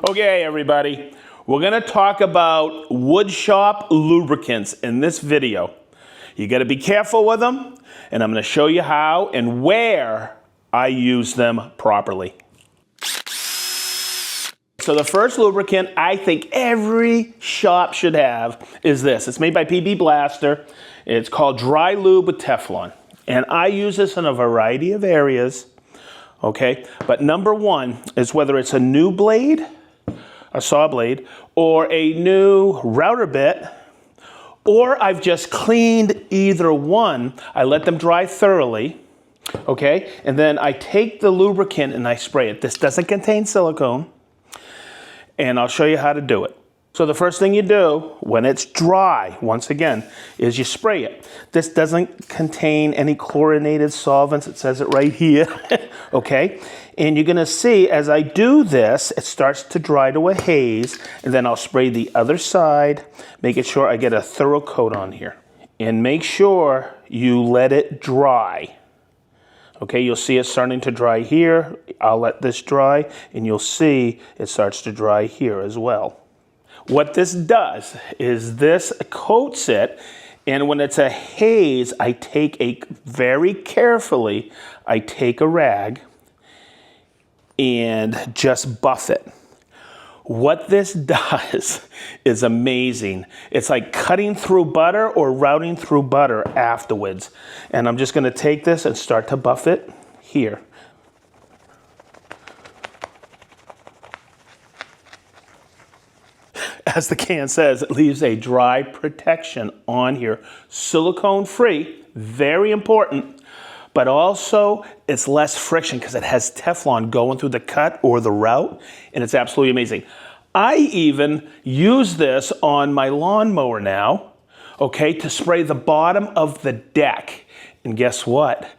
Okay, everybody, we're gonna talk about Woodshop lubricants in this video. You gotta be careful with them, and I'm gonna show you how and where I use them properly. So the first lubricant I think every shop should have is this. It's made by PB Blaster. It's called Dry Lube with Teflon. And I use this in a variety of areas, okay? But number one is whether it's a new blade, a saw blade, or a new router bit, or I've just cleaned either one. I let them dry thoroughly, okay? And then I take the lubricant and I spray it. This doesn't contain silicone, and I'll show you how to do it. So the first thing you do when it's dry, once again, is you spray it. This doesn't contain any chlorinated solvents. It says it right here, okay? And you're gonna see as I do this, it starts to dry to a haze, and then I'll spray the other side, making sure I get a thorough coat on here. And make sure you let it dry. Okay, you'll see it starting to dry here. I'll let this dry, and you'll see it starts to dry here as well. What this does is this coats it, and when it's a haze, I take very carefully, I take a rag and just buff it. What this does is amazing. It's like cutting through butter or routing through butter afterwards. And I'm just gonna take this and start to buff it here. As the can says, it leaves a dry protection on here. Silicone free, very important, but also it's less friction because it has Teflon going through the cut or the route, and it's absolutely amazing. I even use this on my lawnmower now, okay, to spray the bottom of the deck. And guess what?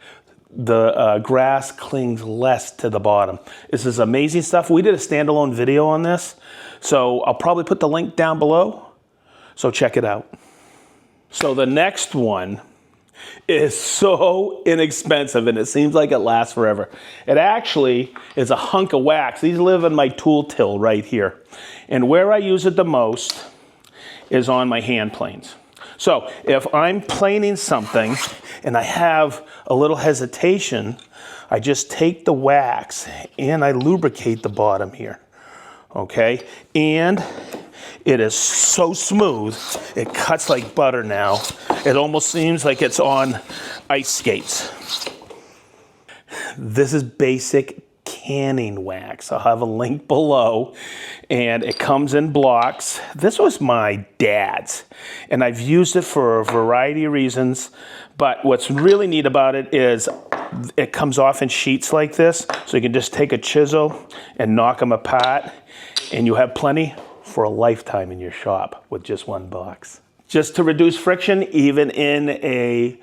The grass clings less to the bottom. This is amazing stuff. We did a standalone video on this, so I'll probably put the link down below, so check it out. So the next one is so inexpensive, and it seems like it lasts forever. It actually is a hunk of wax. These live in my tool till right here. And where I use it the most is on my hand planes. So if I'm planing something and I have a little hesitation, I just take the wax and I lubricate the bottom here, okay? And it is so smooth, it cuts like butter now. It almost seems like it's on ice skates. This is basic canning wax. I'll have a link below, and it comes in blocks. This was my dad's, and I've used it for a variety of reasons, but what's really neat about it is it comes off in sheets like this, so you can just take a chisel and knock them apart, and you have plenty for a lifetime in your shop with just one box. Just to reduce friction, even in a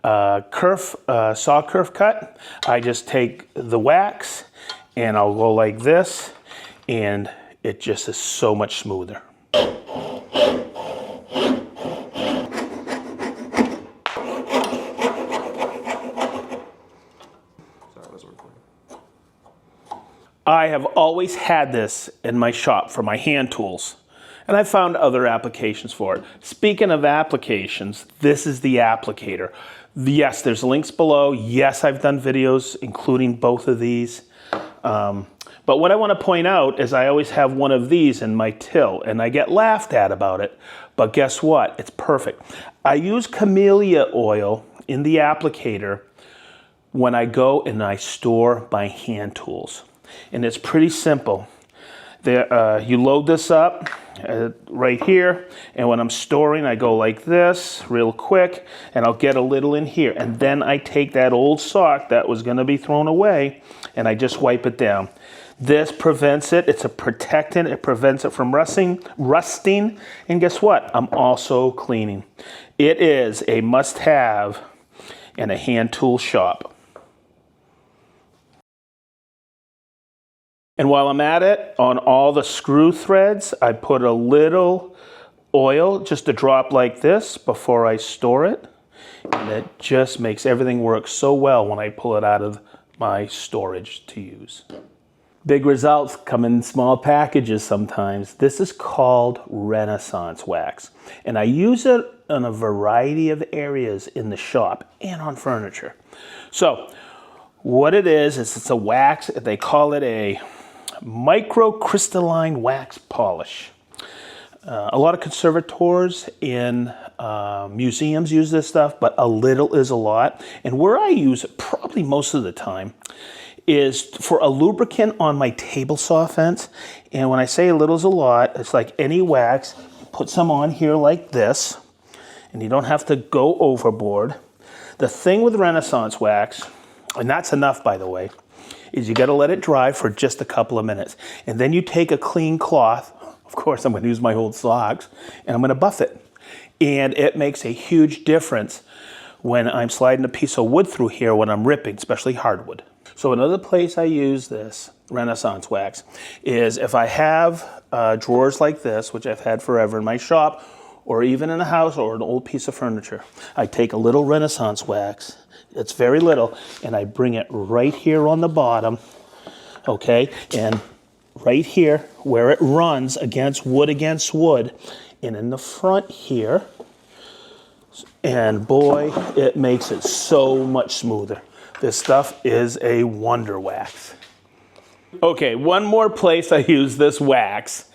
saw kerf cut, I just take the wax and I'll go like this, and it just is so much smoother. I have always had this in my shop for my hand tools, and I've found other applications for it. Speaking of applications, this is the applicator. Yes, there's links below. Yes, I've done videos including both of these. But what I want to point out is I always have one of these in my till, and I get laughed at about it. But guess what? It's perfect. I use camellia oil in the applicator when I go and I store my hand tools. And it's pretty simple. You load this up right here, and when I'm storing, I go like this real quick, and I'll get a little in here, and then I take that old sock that was going to be thrown away, and I just wipe it down. This prevents it. It's a protectant. It prevents it from rusting, and guess what? I'm also cleaning. It is a must-have in a hand tool shop. And while I'm at it, on all the screw threads, I put a little oil, just a drop like this, before I store it. And it just makes everything work so well when I pull it out of my storage to use. Big results come in small packages sometimes. This is called Renaissance wax, and I use it in a variety of areas in the shop and on furniture. So what it is it's a wax. They call it a microcrystalline wax polish. A lot of conservators in museums use this stuff, but a little is a lot. And where I use it probably most of the time is for a lubricant on my table saw fence. And when I say a little is a lot, it's like any wax, put some on here like this, and you don't have to go overboard. The thing with Renaissance wax, and that's enough by the way, is you gotta let it dry for just a couple of minutes. And then you take a clean cloth, of course I'm gonna use my old socks, and I'm gonna buff it. And it makes a huge difference when I'm sliding a piece of wood through here when I'm ripping, especially hardwood. So another place I use this Renaissance wax is if I have drawers like this, which I've had forever in my shop, or even in a house or an old piece of furniture. I take a little Renaissance wax, it's very little, and I bring it right here on the bottom, okay? And right here where it runs against wood, and in the front here, and boy, it makes it so much smoother. This stuff is a wonder wax. Okay, one more place I use this wax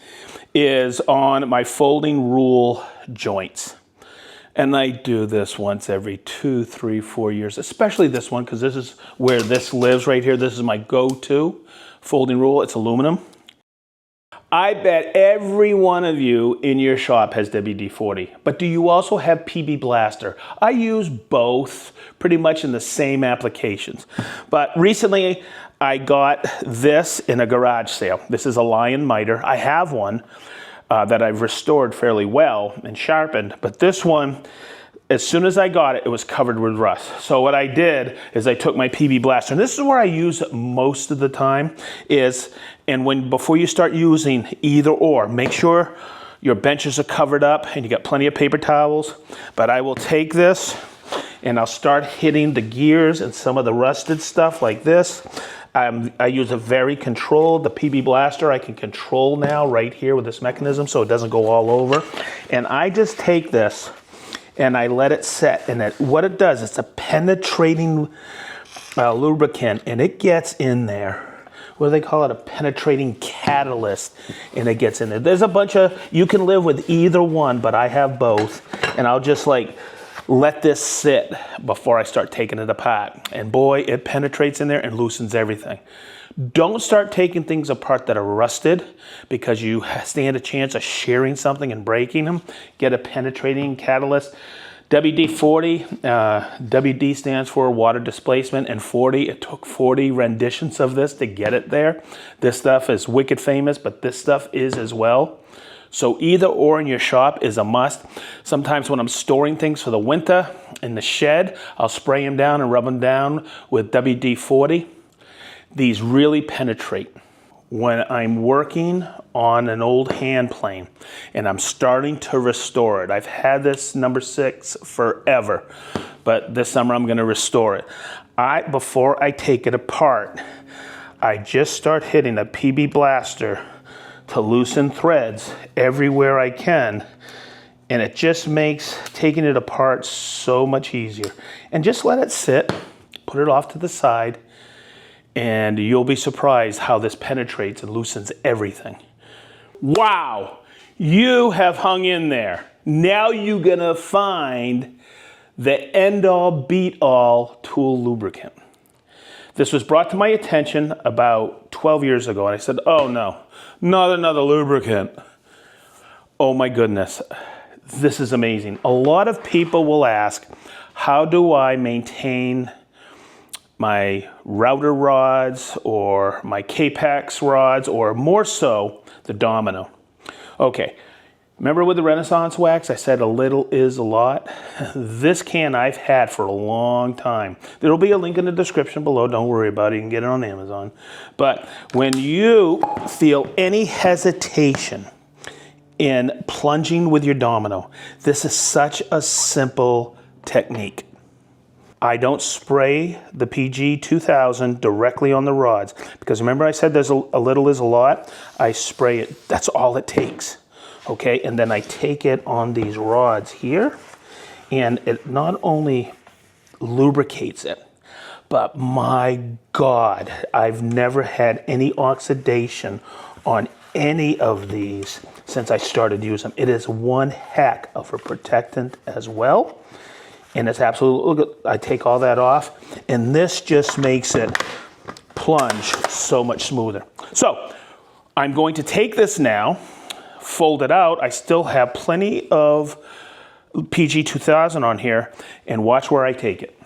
is on my folding rule joints. And I do this once every 2, 3, 4 years, especially this one, because this is where this lives right here. This is my go-to folding rule. It's aluminum. I bet every one of you in your shop has WD-40, but do you also have PB Blaster? I use both pretty much in the same applications. But recently I got this in a garage sale. This is a Lion miter. I have one that I've restored fairly well and sharpened, but this one, as soon as I got it, it was covered with rust. So what I did is I took my PB Blaster, and this is where I use it most of the time, before you start using either or, make sure your benches are covered up and you got plenty of paper towels. But I will take this and I'll start hitting the gears and some of the rusted stuff like this. I use a very controlled, the PB Blaster I can control now right here with this mechanism so it doesn't go all over. And I just take this and I let it set, and what it does, it's a penetrating lubricant, and it gets in there. What do they call it? A penetrating catalyst, and it gets in there. There's a bunch of, you can live with either one, but I have both, and I'll just like let this sit before I start taking it apart. And boy, it penetrates in there and loosens everything. Don't start taking things apart that are rusted, because you stand a chance of shearing something and breaking them. Get a penetrating catalyst. WD-40, WD stands for water displacement, and 40, it took 40 renditions of this to get it there. This stuff is wicked famous, but this stuff is as well. So either or in your shop is a must. Sometimes when I'm storing things for the winter in the shed, I'll spray them down and rub them down with WD-40. These really penetrate. When I'm working on an old hand plane and I'm starting to restore it, I've had this number 6 forever, but this summer I'm gonna restore it. Before I take it apart, I just start hitting a PB Blaster to loosen threads everywhere I can, and it just makes taking it apart so much easier. And just let it sit, put it off to the side, and you'll be surprised how this penetrates and loosens everything. Wow, you have hung in there. Now you're gonna find the end-all, beat-all tool lubricant. This was brought to my attention about 12 years ago, and I said, oh no, not another lubricant. Oh my goodness, this is amazing. A lot of people will ask, how do I maintain my router rods or my Capex rods, or more so, the domino? Okay, remember with the Renaissance wax, I said a little is a lot? This can I've had for a long time. There'll be a link in the description below, don't worry about it, you can get it on Amazon. But when you feel any hesitation in plunging with your domino, this is such a simple technique. I don't spray the PG 2000 directly on the rods, because remember I said there's a little is a lot? I spray it, that's all it takes. Okay, and then I take it on these rods here, and it not only lubricates it, but my God, I've never had any oxidation on any of these since I started using them. It is one heck of a protectant as well. And it's absolutely, look at, I take all that off, and this just makes it plunge so much smoother. So I'm going to take this now, fold it out. I still have plenty of PG 2000 on here, and watch where I take it.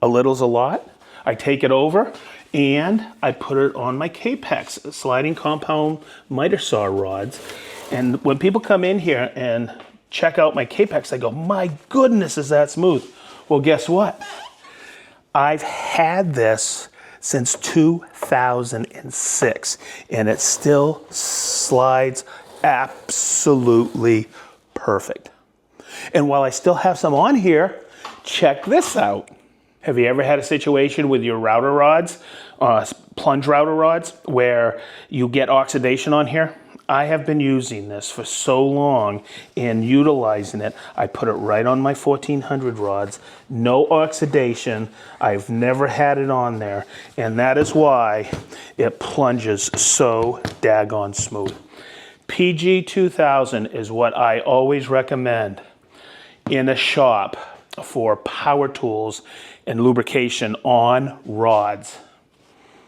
A little's a lot. I take it over and I put it on my Capex sliding compound miter saw rods. And when people come in here and check out my Capex, they go, my goodness, is that smooth? Well, guess what? I've had this since 2006, and it still slides absolutely perfect. And while I still have some on here, check this out. Have you ever had a situation with your router rods, plunge router rods, where you get oxidation on here? I have been using this for so long and utilizing it. I put it right on my 1400 rods, no oxidation. I've never had it on there, and that is why it plunges so daggone smooth. PG 2000 is what I always recommend in a shop for power tools and lubrication on rods.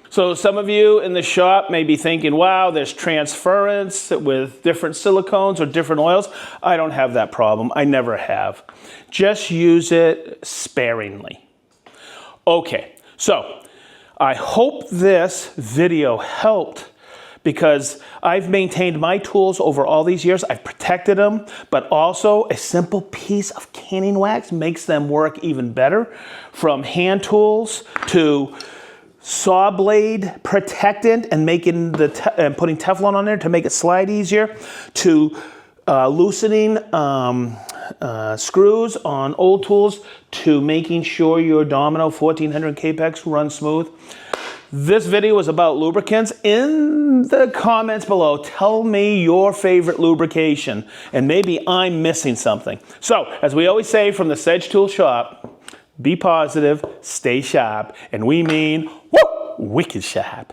So some of you in the shop may be thinking, wow, there's transference with different silicones or different oils. I don't have that problem. I never have. Just use it sparingly. Okay, so I hope this video helped, because I've maintained my tools over all these years. I've protected them, but also a simple piece of canning wax makes them work even better. From hand tools to saw blade protectant and making and putting Teflon on there to make it slide easier, to loosening screws on old tools, to making sure your Domino 1400 Capex runs smooth. This video is about lubricants. In the comments below, tell me your favorite lubrication, and maybe I'm missing something. So, as we always say from the SedgeTool shop, be positive, stay sharp, and we mean, woo, wicked sharp.